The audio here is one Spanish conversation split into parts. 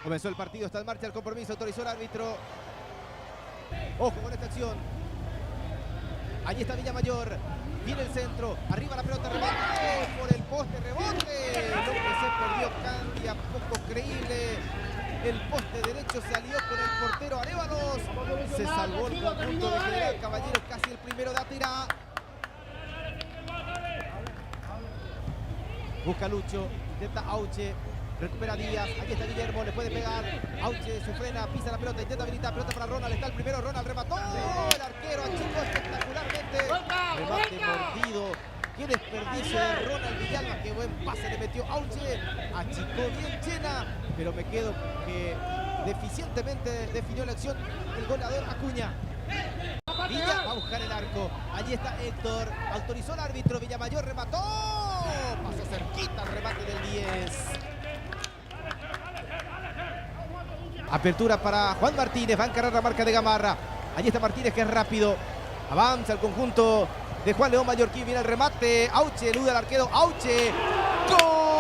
Comenzó el partido, está en marcha el compromiso, autorizó el árbitro. Ojo con esta acción. Allí está Villamayor. Viene el centro, arriba la pelota, rebote por el poste, rebote. Lo que se perdió Candia, poco creíble. El poste derecho se alió con el portero Arévalos. Se salvó el conjunto de General Caballero, casi el primero de Atira. Busca Lucho, intenta Auche, recupera Díaz, aquí está Guillermo, le puede pegar. Auche se frena, pisa la pelota, intenta habilitar, pelota para Ronald, está el primero, Ronald remató. El arquero achicó espectacularmente. Remate mordido. Qué desperdicio de Ronald Villalba, qué buen pase le metió Auche. Achicó bien Chena, pero me quedo que deficientemente definió la acción el goleador Acuña. Villa va a buscar el arco. Allí está Héctor. Autorizó el árbitro. Villamayor remató. Pasó cerquita el remate del 10. Apertura para Juan Martínez. Va a encarar la marca de Gamarra. Allí está Martínez, que es rápido. Avanza el conjunto de Juan León Mallorquín. Viene el remate. Auche elude al arquero. Auche. ¡Gol!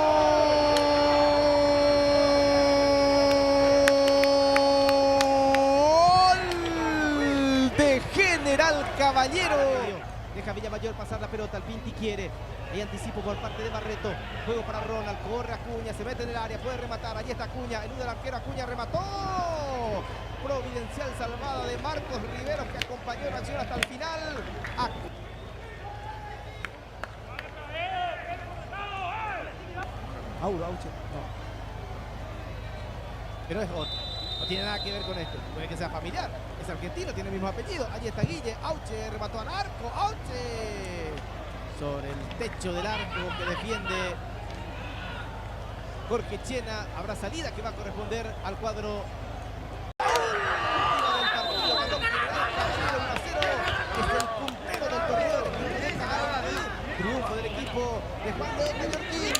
General Caballero. Deja Villamayor pasar la pelota, el Pinti quiere. Hay anticipo por parte de Barreto. Juego para Ronald, corre Acuña, se mete en el área, puede rematar. Allí está Acuña, elude al arquero, Acuña remató. Providencial salvada de Marcos Riveros, que acompañó la acción hasta el final. Auche. No. Pero es otro. No tiene nada que ver con esto. Puede que sea familiar. Es argentino, tiene el mismo apellido. Allí está Guille. Auche remató al arco. Auche. Sobre el techo del arco que defiende Jorge Chena. Habrá salida que va a corresponder al cuadro. Del partido, ganó General Caballero 1-0. Es el puntero del torneo. Triunfo del equipo de Juan León Mallorquín.